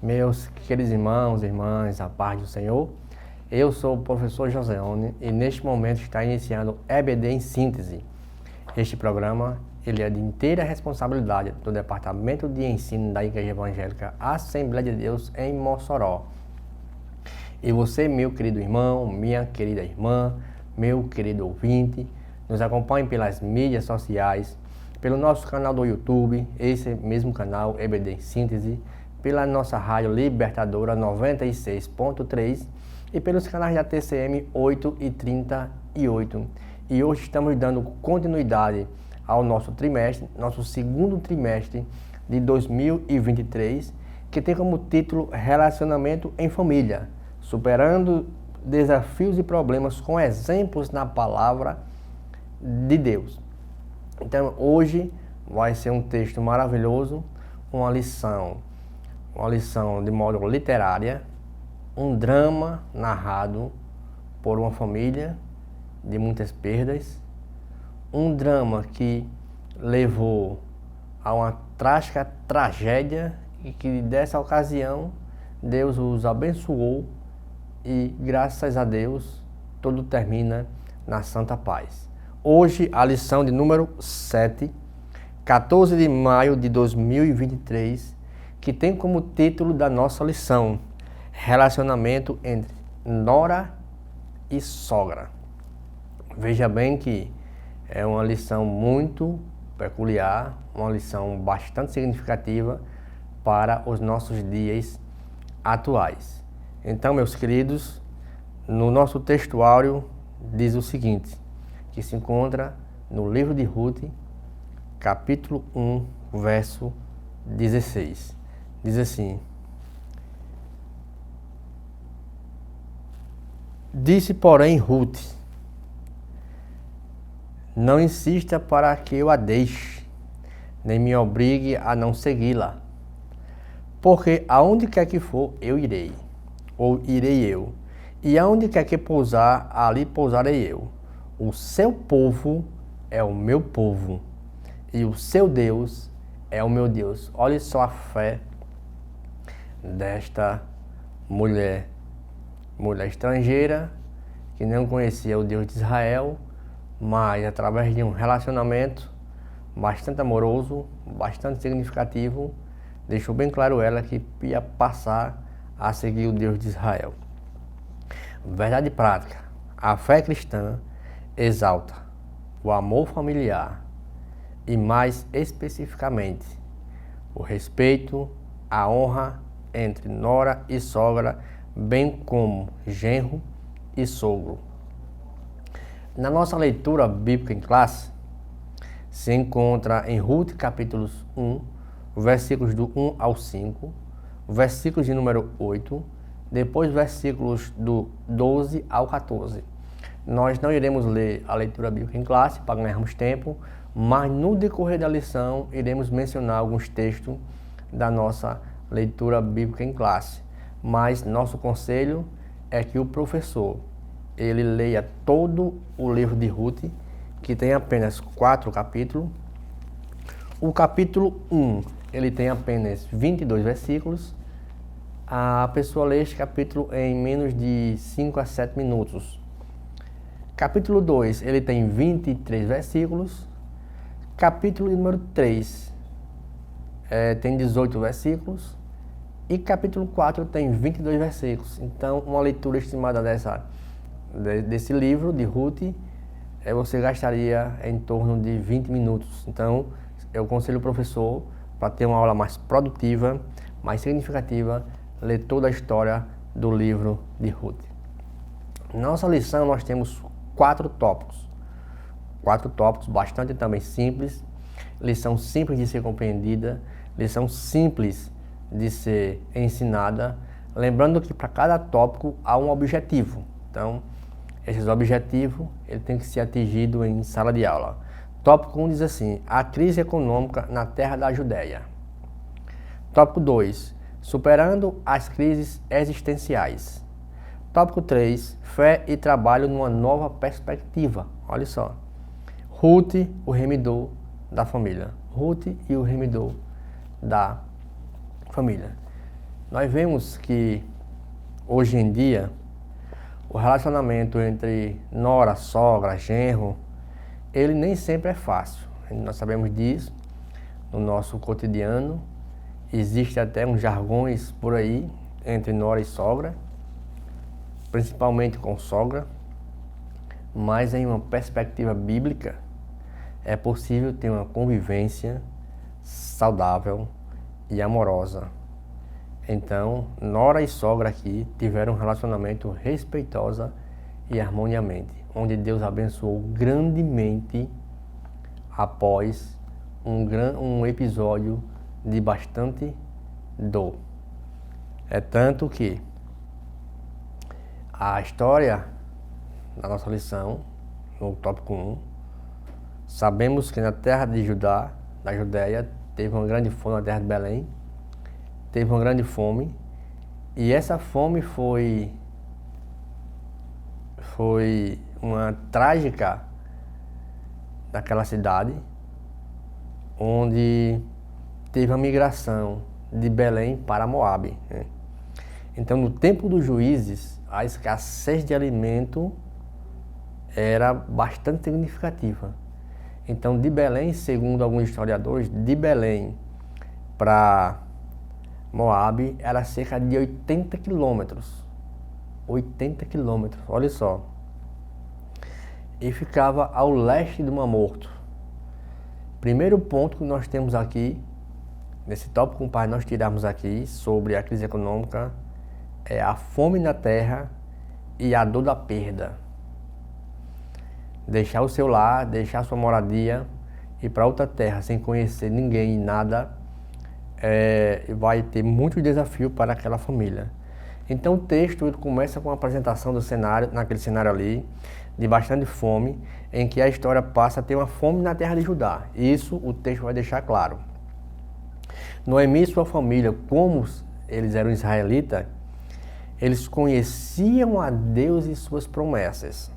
Meus queridos irmãos e irmãs, a paz do Senhor, eu sou o professor Joseone e neste momento está iniciando EBD em Síntese. Este programa ele é de inteira responsabilidade do Departamento de Ensino da Igreja Evangélica Assembleia de Deus em Mossoró. E você, meu querido irmão, minha querida irmã, meu querido ouvinte, nos acompanhe pelas mídias sociais, pelo nosso canal do YouTube, esse mesmo canal, EBD em Síntese, pela nossa rádio Libertadora 96.3 e pelos canais da TCM 8 e 38. E hoje estamos dando continuidade ao nosso trimestre, nosso segundo trimestre de 2023, que tem como título Relacionamento em Família, superando desafios e problemas com exemplos na palavra de Deus. Então hoje vai ser um texto maravilhoso, uma lição de modo literária, um drama narrado por uma família de muitas perdas, um drama que levou a uma trágica tragédia e que dessa ocasião Deus os abençoou e graças a Deus tudo termina na santa paz. Hoje a lição de número 7, 14 de maio de 2023, que tem como título da nossa lição Relacionamento entre nora e sogra. Veja bem que é uma lição muito peculiar, uma lição bastante significativa para os nossos dias atuais. Então, meus queridos, no nosso textuário diz o seguinte, que se encontra no livro de Ruth, capítulo 1, verso 16. Diz assim: Disse, porém, Ruth: Não insista para que eu a deixe, nem me obrigue a não segui-la, porque aonde quer que for, eu irei, ou irei eu, e aonde quer que pousar, ali pousarei eu. O seu povo é o meu povo, e o seu Deus é o meu Deus. Olha só a fé desta mulher estrangeira, que não conhecia o Deus de Israel, mas através de um relacionamento bastante amoroso, bastante significativo, deixou bem claro ela que ia passar a seguir o Deus de Israel. Verdade prática, a fé cristã exalta o amor familiar e, mais especificamente, o respeito, a honra entre nora e sogra, bem como genro e sogro. Na nossa leitura bíblica em classe, se encontra em Ruth capítulos 1, versículos do 1 ao 5, versículos de número 8, depois versículos do 12 ao 14. Nós não iremos ler a leitura bíblica em classe para ganharmos tempo, mas no decorrer da lição iremos mencionar alguns textos da nossa leitura bíblica em classe. Mas nosso conselho é que o professor ele leia todo o livro de Ruth, que tem apenas 4 capítulos. O capítulo 1, ele tem apenas 22 versículos. A pessoa lê este capítulo em menos de 5 a 7 minutos. Capítulo 2, ele tem 23 versículos. Capítulo número 3 tem 18 versículos. E capítulo 4 tem 22 versículos. Então, uma leitura estimada desse livro de Ruth, você gastaria em torno de 20 minutos. Então, eu aconselho o professor, para ter uma aula mais produtiva, mais significativa, ler toda a história do livro de Ruth. Nossa lição nós temos 4 tópicos. 4 tópicos bastante também simples, lição simples de ser compreendida, lição simples de ser ensinada, lembrando que para cada tópico há um objetivo. Então, esses objetivos ele tem que ser atingido em sala de aula. Tópico 1 diz assim: a crise econômica na terra da Judéia. Tópico 2, superando as crises existenciais. Tópico 3, fé e trabalho numa nova perspectiva. Olha só. Ruth, o remidor da família. Ruth e o remidor da família. Nós vemos que hoje em dia o relacionamento entre nora, sogra, genro, ele nem sempre é fácil. Nós sabemos disso no nosso cotidiano. Existe até uns jargões por aí entre nora e sogra, principalmente com sogra, mas em uma perspectiva bíblica é possível ter uma convivência saudável e amorosa. Então, nora e sogra aqui tiveram um relacionamento respeitoso e harmoniamente, onde Deus abençoou grandemente após um episódio de bastante dor. É tanto que a história da nossa lição, no tópico 1, sabemos que na terra de Judá, da Judéia, teve uma grande fome, na terra de Belém, teve uma grande fome, e essa fome foi uma trágica daquela cidade, onde teve a migração de Belém para Moabe, né? Então, no tempo dos juízes, a escassez de alimento era bastante significativa. Então, de Belém, segundo alguns historiadores, de Belém para Moabe era cerca de 80 quilômetros. 80 quilômetros, olha só. E ficava ao leste do Mar Morto. Primeiro ponto que nós temos aqui, nesse tópico, para nós tirarmos aqui sobre a crise econômica, é a fome na terra e a dor da perda. Deixar o seu lar, deixar a sua moradia, ir para outra terra sem conhecer ninguém e nada, vai ter muito desafio para aquela família. Então o texto ele começa com a apresentação do cenário, naquele cenário ali, de bastante fome, em que a história passa a ter uma fome na terra de Judá. Isso o texto vai deixar claro. Noemi e sua família, como eles eram israelitas, eles conheciam a Deus e suas promessas.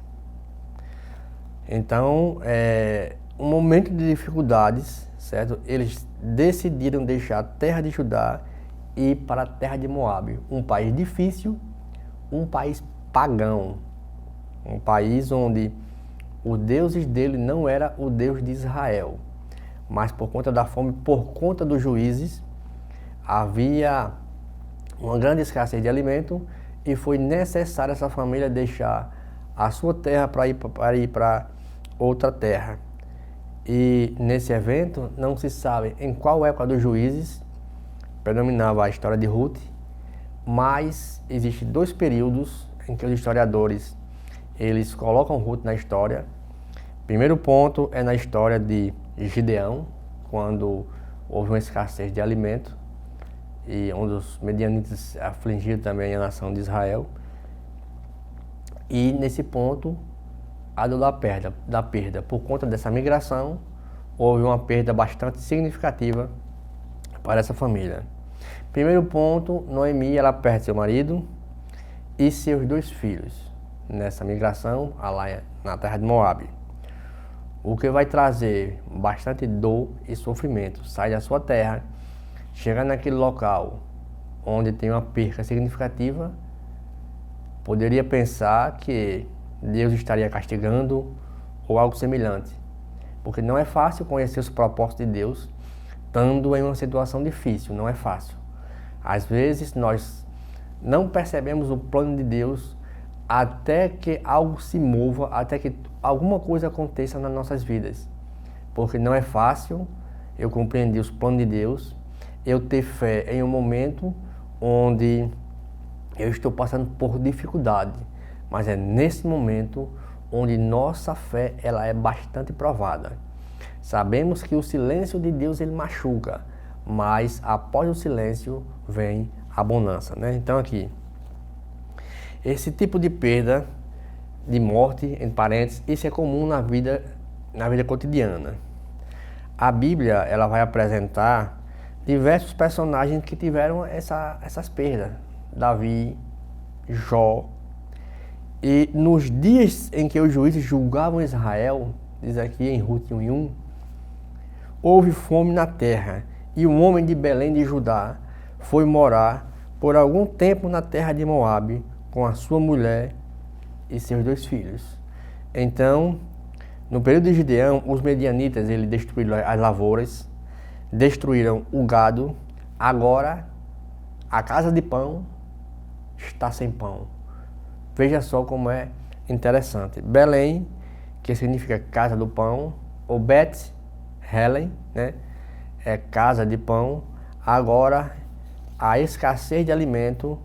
Então, um momento de dificuldades, certo? Eles decidiram deixar a terra de Judá e ir para a terra de Moabe, um país difícil, um país pagão, um país onde os deuses dele não era o Deus de Israel, mas por conta da fome, por conta dos juízes, havia uma grande escassez de alimento e foi necessário essa família deixar a sua terra para ir para outra terra. E nesse evento não se sabe em qual época dos juízes predominava a história de Ruth, mas existem dois períodos em que os historiadores eles colocam Ruth na história. Primeiro ponto é na história de Gideão, quando houve uma escassez de alimento e onde os medianitas afligiram também a nação de Israel. E nesse ponto, a dor da perda. Por conta dessa migração, houve uma perda bastante significativa para essa família. Primeiro ponto, Noemi, ela perde seu marido e seus 2 filhos nessa migração lá na terra de Moabe. O que vai trazer bastante dor e sofrimento. Sai da sua terra, chega naquele local onde tem uma perca significativa, poderia pensar que Deus estaria castigando ou algo semelhante. Porque não é fácil conhecer os propósitos de Deus estando em uma situação difícil, não é fácil. Às vezes nós não percebemos o plano de Deus até que algo se mova, até que alguma coisa aconteça nas nossas vidas. Porque não é fácil eu compreender os planos de Deus, eu ter fé em um momento onde eu estou passando por dificuldade. Mas é nesse momento onde nossa fé ela é bastante provada. Sabemos que o silêncio de Deus ele machuca, mas após o silêncio vem a bonança, né? Então aqui, esse tipo de perda, de morte, entre parênteses, isso é comum na vida cotidiana. A Bíblia ela vai apresentar diversos personagens que tiveram essas perdas. Davi, Jó. E nos dias em que os juízes julgavam Israel, diz aqui em Ruth 1:1, houve fome na terra, e um homem de Belém de Judá foi morar por algum tempo na terra de Moabe com a sua mulher e seus 2 filhos. Então, no período de Gideão, os medianitas eles destruíram as lavouras, destruíram o gado. Agora, a casa de pão está sem pão. Veja só como é interessante. Belém, que significa casa do pão, ou Bet Helen, né? É casa de pão. Agora, a escassez de alimento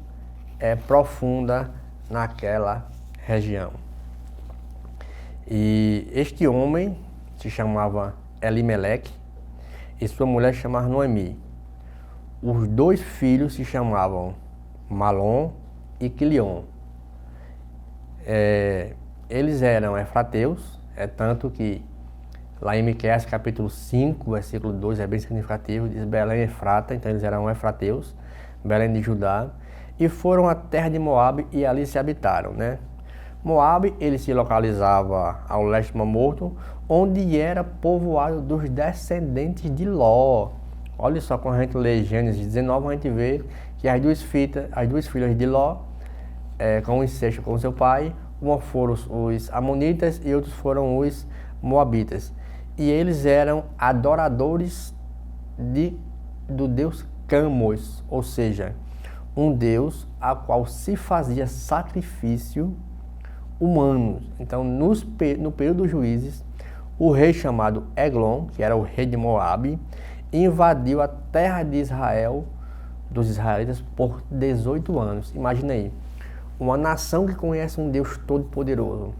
é profunda naquela região. E este homem se chamava Elimeleque e sua mulher se chamava Noemi. Os 2 filhos se chamavam Malom e Quilion. Eles eram efrateus, tanto que lá em Miqueias capítulo 5, versículo 2 é bem significativo, diz Belém e Efrata, então eles eram efrateus, Belém de Judá, e foram à terra de Moabe e ali se habitaram, né? Moabe, ele se localizava ao leste do Mar Morto, onde era povoado dos descendentes de Ló. Olha só, quando a gente lê Gênesis 19, a gente vê que as duas filhas de Ló, com o incesto com seu pai, uma foram os amonitas e outros foram os moabitas. E eles eram adoradores do deus Camos, ou seja, um deus a qual se fazia sacrifício humano. Então, no período dos juízes, o rei chamado Eglon, que era o rei de Moabe, invadiu a terra de Israel, dos israelitas, por 18 anos. Imagina aí, uma nação que conhece um Deus todo-poderoso,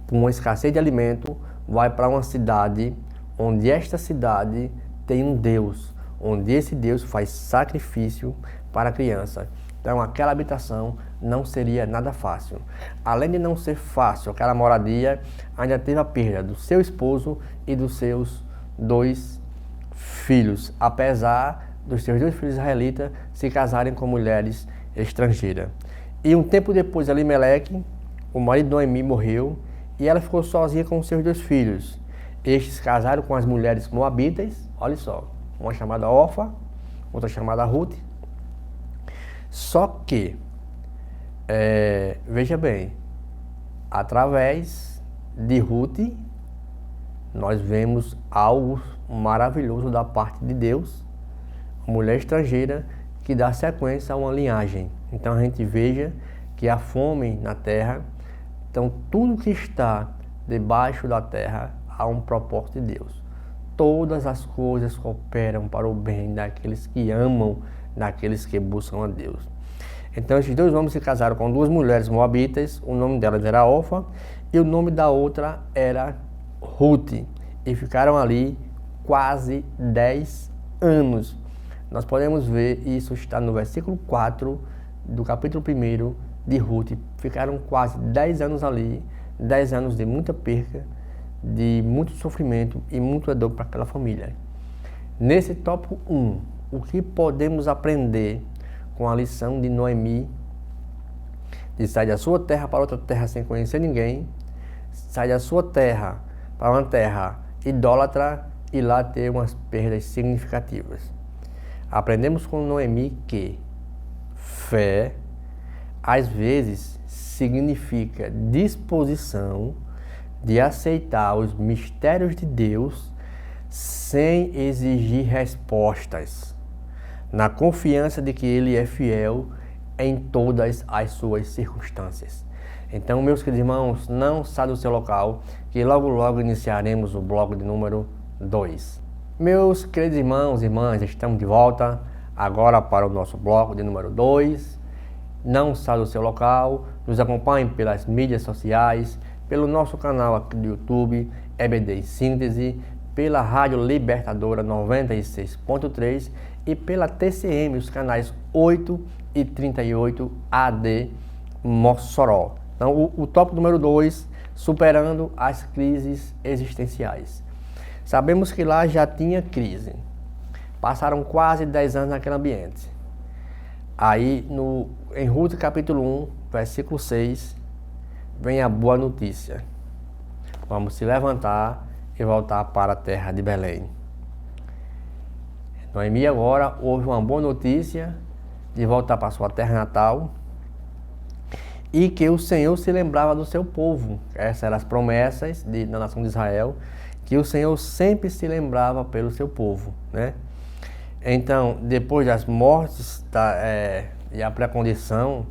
com uma escassez de alimento, vai para uma cidade onde esta cidade tem um Deus, onde esse Deus faz sacrifício para a criança. Então aquela habitação não seria nada fácil. Além de não ser fácil aquela moradia, ainda teve a perda do seu esposo e dos seus 2 filhos, apesar dos seus 2 filhos israelitas se casarem com mulheres estrangeiras. E um tempo depois, Elimeleque, o marido de Noemi, morreu e ela ficou sozinha com os seus 2 filhos. Estes casaram com as mulheres moabitas, olha só, uma chamada Orfa, outra chamada Ruth. Só que, veja bem, através de Ruth, nós vemos algo maravilhoso da parte de Deus, uma mulher estrangeira que dá sequência a uma linhagem. Então a gente veja que a fome na terra, então tudo que está debaixo da terra há um propósito de Deus. Todas as coisas cooperam para o bem daqueles que amam, daqueles que buscam a Deus. Então esses 2 homens se casaram com 2 mulheres moabitas, o nome delas era Orfa e o nome da outra era Ruth, e ficaram ali quase 10 anos. Nós podemos ver, isso está no versículo 4 do capítulo 1 de Ruth. Ficaram quase 10 anos ali, 10 anos de muita perca, de muito sofrimento e muita dor para aquela família. Nesse tópico 1, o que podemos aprender com a lição de Noemi, de sair da sua terra para outra terra sem conhecer ninguém, sair da sua terra para uma terra idólatra e lá ter umas perdas significativas. Aprendemos com Noemi que fé, às vezes, significa disposição de aceitar os mistérios de Deus sem exigir respostas, na confiança de que Ele é fiel em todas as suas circunstâncias. Então, meus queridos irmãos, não saia do seu local, que logo logo iniciaremos o bloco de número 2. Meus queridos irmãos e irmãs, estamos de volta agora para o nosso bloco de número 2. Não saia do seu local, nos acompanhe pelas mídias sociais, pelo nosso canal aqui do YouTube, EBD em Síntese, pela Rádio Libertadora 96.3 e pela TCM, os canais 8 e 38 AD Mossoró. Então, o tópico número 2, superando as crises existenciais. Sabemos que lá já tinha crise. Passaram quase 10 anos naquele ambiente. Aí, em Ruth capítulo 1, versículo 6, vem a boa notícia. Vamos se levantar e voltar para a terra de Belém. Noemi agora houve uma boa notícia de voltar para sua terra natal e que o Senhor se lembrava do seu povo. Essas eram as promessas da nação de Israel, que o Senhor sempre se lembrava pelo seu povo, né? Então, depois das mortes e a pré-condição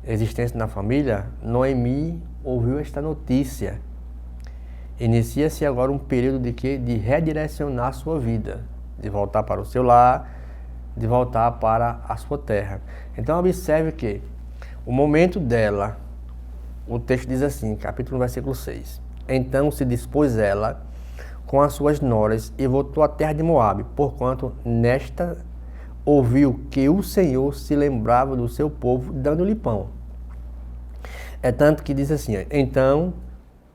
existente na família, Noemi ouviu esta notícia. Inicia-se agora um período de quê? De redirecionar a sua vida, de voltar para o seu lar, de voltar para a sua terra. Então observe que o momento dela, o texto diz assim, capítulo 1, versículo 6. Então se dispôs ela com as suas noras e voltou à terra de Moabe, porquanto nesta ouviu que o Senhor se lembrava do seu povo, dando-lhe pão. É tanto que diz assim, então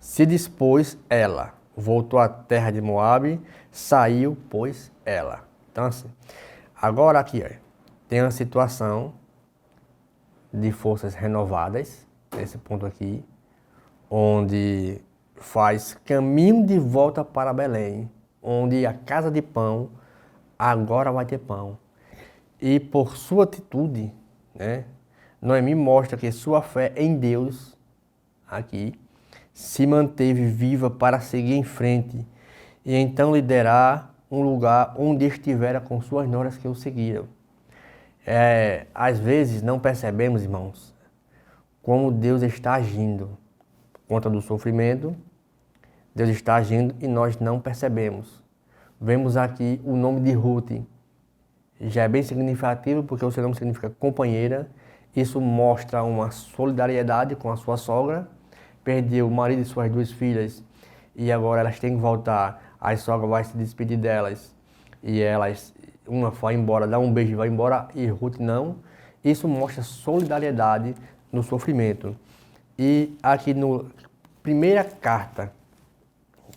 se dispôs ela, voltou à terra de Moabe, saiu, pois, ela. Então assim, agora aqui, tem uma situação de forças renovadas, nesse ponto aqui, onde faz caminho de volta para Belém, onde a casa de pão agora vai ter pão. E por sua atitude, né, Noemi mostra que sua fé em Deus, aqui, se manteve viva para seguir em frente e então liderar um lugar onde estivera com suas noras que o seguiram. Às vezes não percebemos, irmãos, como Deus está agindo por conta do sofrimento. Deus está agindo e nós não percebemos. Vemos aqui o nome de Ruth. Já é bem significativo porque o seu nome significa companheira. Isso mostra uma solidariedade com a sua sogra. Perdeu o marido e suas duas filhas e agora elas têm que voltar. A sogra vai se despedir delas e uma vai embora, dá um beijo e vai embora, e Ruth não. Isso mostra solidariedade no sofrimento. E aqui no primeira carta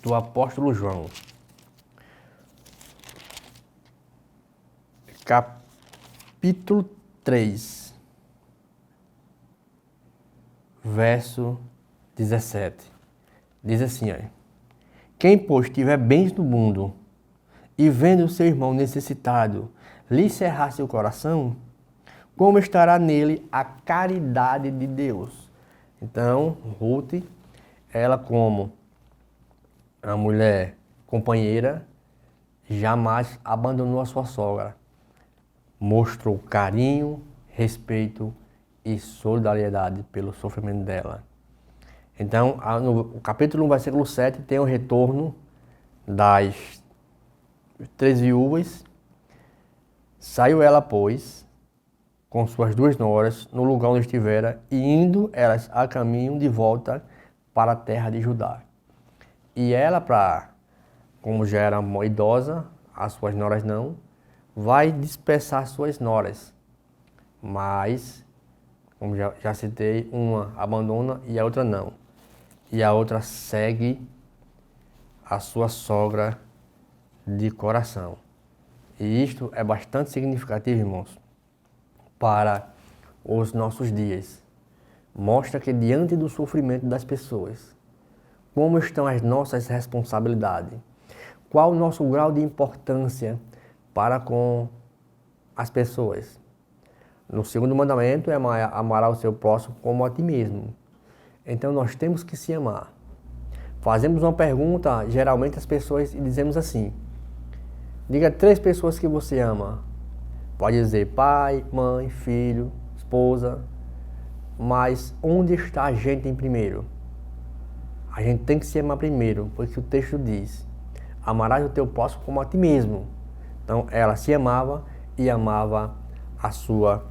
do apóstolo João, capítulo 3, verso 17, diz assim, quem, pois, tiver bens do mundo e vendo o seu irmão necessitado lhe cerrar-se o coração, como estará nele a caridade de Deus? Então, Ruth, ela como a mulher companheira, jamais abandonou a sua sogra. Mostrou carinho, respeito e solidariedade pelo sofrimento dela. Então, no capítulo 1, versículo 7, tem o retorno das 3 viúvas. Saiu ela, pois, com suas 2 noras, no lugar onde estivera, e indo elas a caminho de volta para a terra de Judá. E ela, como já era uma idosa, as suas noras não, vai dispersar suas noras. Mas, como já citei, uma abandona e a outra não. E a outra segue a sua sogra de coração. E isto é bastante significativo, irmãos, para os nossos dias. Mostra que diante do sofrimento das pessoas, como estão as nossas responsabilidades? Qual o nosso grau de importância para com as pessoas? No segundo mandamento é amar o seu próximo como a ti mesmo. Então nós temos que se amar. Fazemos uma pergunta, geralmente as pessoas, e dizemos assim, diga 3 pessoas que você ama. Pode dizer pai, mãe, filho, esposa. Mas onde está a gente em primeiro? A gente tem que se amar primeiro, porque o texto diz, amarás o teu próximo como a ti mesmo. Então ela se amava e amava a sua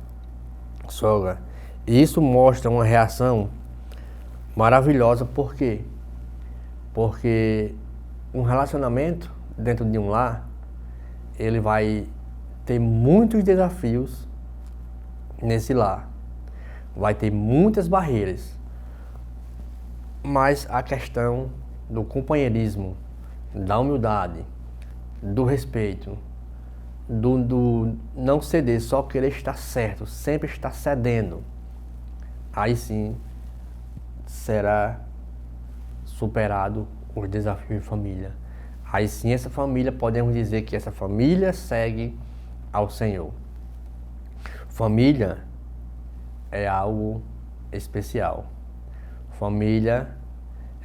sogra. E isso mostra uma reação maravilhosa. Por quê? Porque um relacionamento dentro de um lar, ele vai ter muitos desafios nesse lar. Vai ter muitas barreiras. Mas a questão do companheirismo, da humildade, do respeito, do não ceder, só querer estar certo, sempre estar cedendo, aí sim será superado os desafios em família. Aí sim essa família, podemos dizer que essa família segue ao Senhor. Família é algo especial. Família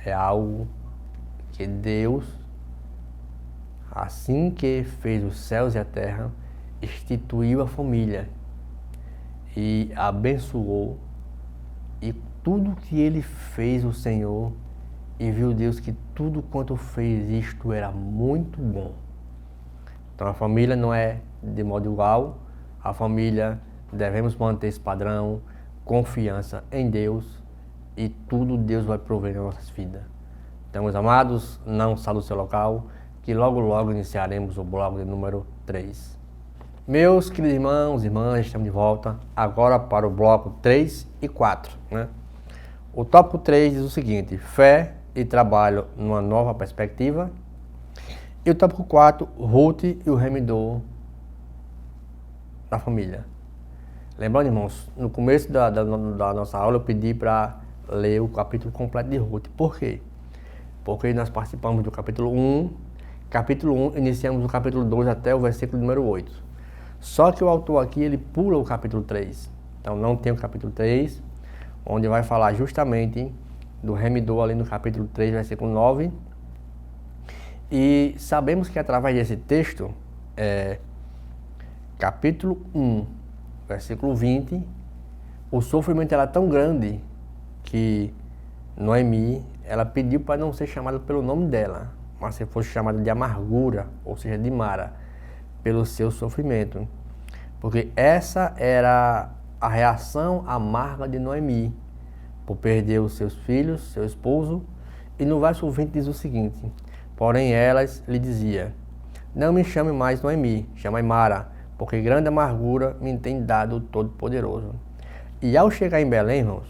é algo que Deus, assim que fez os céus e a terra, instituiu a família e abençoou, e tudo que ele fez, o Senhor, e viu Deus que tudo quanto fez isto era muito bom. Então a família não é de modo igual, a família devemos manter esse padrão, confiança em Deus, e tudo Deus vai prover nas nossas vidas. Então, meus amados, não saia do seu local, que logo logo iniciaremos o bloco de número 3. Meus queridos irmãos e irmãs, estamos de volta agora para o bloco 3 e 4. Né? O tópico 3 diz o seguinte: fé e trabalho numa nova perspectiva. E o tópico 4, Ruth e o remidor da família. Lembrando, irmãos, no começo da nossa aula eu pedi para ler o capítulo completo de Ruth. Por quê? Porque nós participamos do capítulo 1. Capítulo 1, iniciamos o capítulo 2 até o versículo número 8. Só que o autor aqui, ele pula o capítulo 3. Então não tem o capítulo 3, onde vai falar justamente do remidor ali no capítulo 3, versículo 9. E sabemos que através desse texto, capítulo 1, versículo 20, o sofrimento era tão grande que Noemi, ela pediu para não ser chamada pelo nome dela, mas se fosse chamada de amargura, ou seja, de Mara, pelo seu sofrimento. Porque essa era a reação amarga de Noemi, por perder os seus filhos, seu esposo. E no verso 20 diz o seguinte: porém elas lhe dizia: não me chame mais Noemi, chame Mara, porque grande amargura me tem dado o Todo-Poderoso. E ao chegar em Belém, irmãos,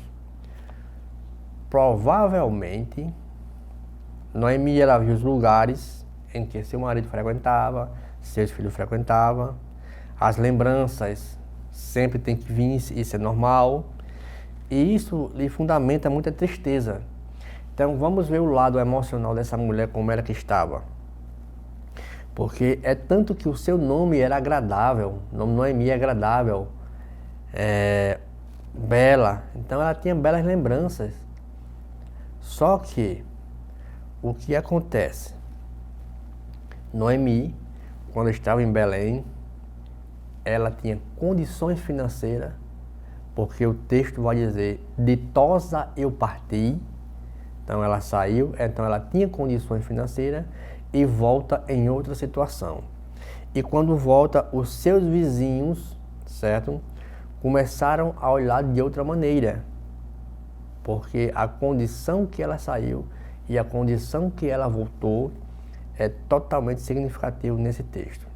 provavelmente Noemi, ela viu os lugares em que seu marido frequentava, seus filhos frequentavam, as lembranças sempre tem que vir, isso é normal, e isso lhe fundamenta muita tristeza. Então vamos ver o lado emocional dessa mulher, como ela que estava. Porque é tanto que o seu nome era agradável, o nome Noemi é agradável, bela, então ela tinha belas lembranças. Só que, o que acontece? Noemi, quando estava em Belém, ela tinha condições financeiras, porque o texto vai dizer: ditosa eu parti. Então ela saiu, então ela tinha condições financeiras e volta em outra situação. E quando volta, os seus vizinhos, certo? Começaram a olhar de outra maneira, porque a condição que ela saiu e a condição que ela voltou é totalmente significativo nesse texto.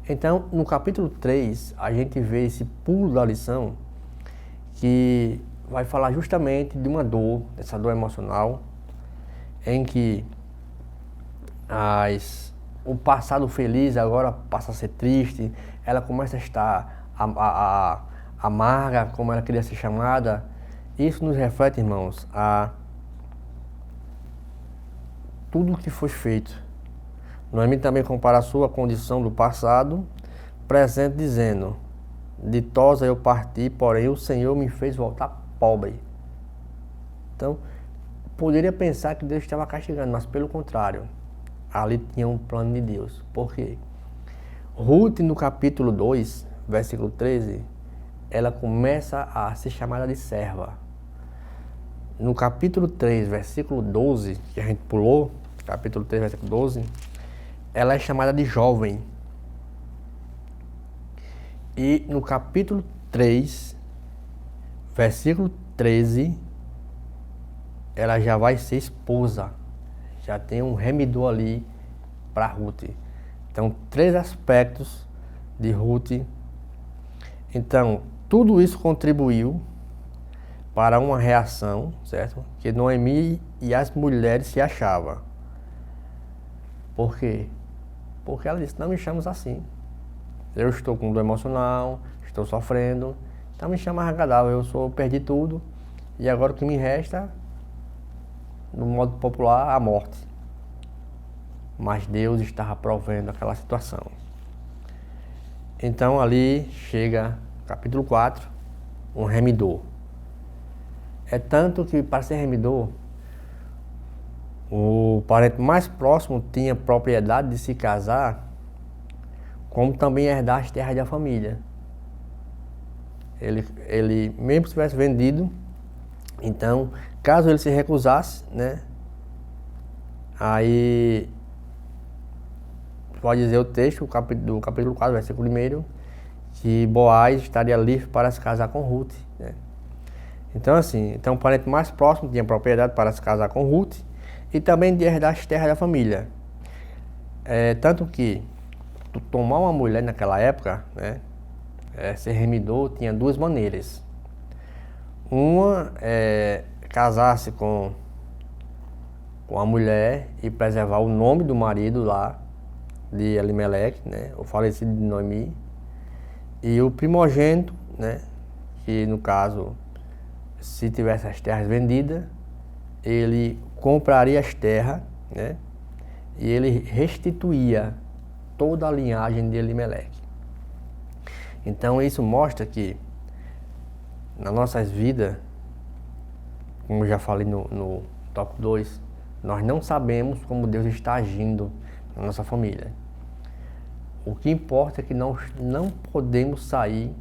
Então, no capítulo 3, a gente vê esse pulo da lição que vai falar justamente de uma dor, dessa dor emocional, em que o passado feliz agora passa a ser triste, ela começa a estar amarga, como ela queria ser chamada. Isso nos reflete, irmãos, a tudo o que foi feito. Noemi também compara a sua condição do passado, presente, dizendo: ditosa eu parti, porém o Senhor me fez voltar pobre. Então, poderia pensar que Deus estava castigando, mas pelo contrário, ali tinha um plano de Deus. Por quê? Ruth, no capítulo 2, versículo 13, ela começa a ser chamada de serva. No capítulo 3, versículo 12, que a gente pulou, capítulo 3, versículo 12, ela é chamada de jovem. E no capítulo 3, versículo 13, ela já vai ser esposa. Já tem um remidor ali para Ruth. Então, 3 aspectos de Ruth. Então, tudo isso contribuiu para uma reação, certo? Que Noemi e as mulheres se achavam. Por quê? Porque ela disse: não me chames assim. Eu estou com dor emocional, estou sofrendo, então me chama agradável, perdi tudo, e agora o que me resta, no modo popular, a morte. Mas Deus estava provendo aquela situação. Então ali chega capítulo 4, um remidor. É tanto que, para ser remidor, o parente mais próximo tinha propriedade de se casar, como também herdar as terras da família. Ele mesmo se tivesse vendido, então, caso ele se recusasse, né, aí pode dizer o texto do capítulo 4, versículo 1, que Boaz estaria livre para se casar com Ruth, né? Então, assim, o parente mais próximo tinha propriedade para se casar com Ruth e também de herdar as terras da família. Tanto que tomar uma mulher naquela época, né, ser remidor, tinha duas maneiras. Uma é casar-se com a mulher e preservar o nome do marido lá, de Elimeleque, né, o falecido de Noemi, e o primogênito, né, que no caso, se tivesse as terras vendidas, ele compraria as terras, né, e ele restituía toda a linhagem de Elimeleque. Então isso mostra que nas nossas vidas, como eu já falei no tópico 2, nós não sabemos como Deus está agindo na nossa família. O que importa é que nós não podemos sair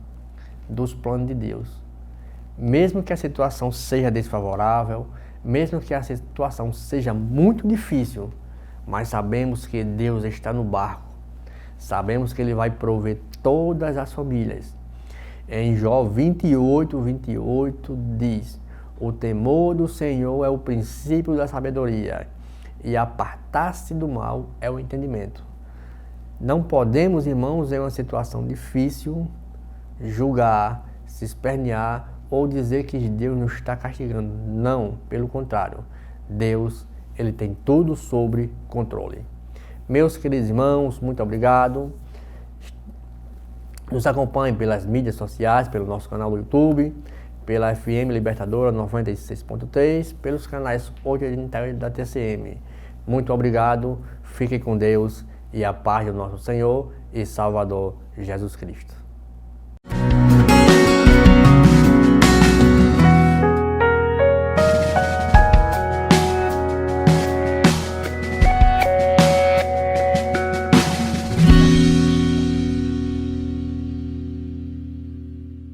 dos planos de Deus. Mesmo que a situação seja desfavorável, mesmo que a situação seja muito difícil, mas sabemos que Deus está no barco. Sabemos que Ele vai prover todas as famílias. Em Jó 28 diz: o temor do Senhor é o princípio da sabedoria, e apartar-se do mal é o entendimento. Não podemos, irmãos, em uma situação difícil, julgar, se espernear ou dizer que Deus nos está castigando. Não, pelo contrário. Deus, Ele tem tudo sob controle. Meus queridos irmãos, muito obrigado. Nos acompanhem pelas mídias sociais, pelo nosso canal do YouTube, pela FM Libertadora 96.3, pelos canais 8 e 30 da TCM. Muito obrigado, fiquem com Deus e a paz do nosso Senhor e Salvador Jesus Cristo.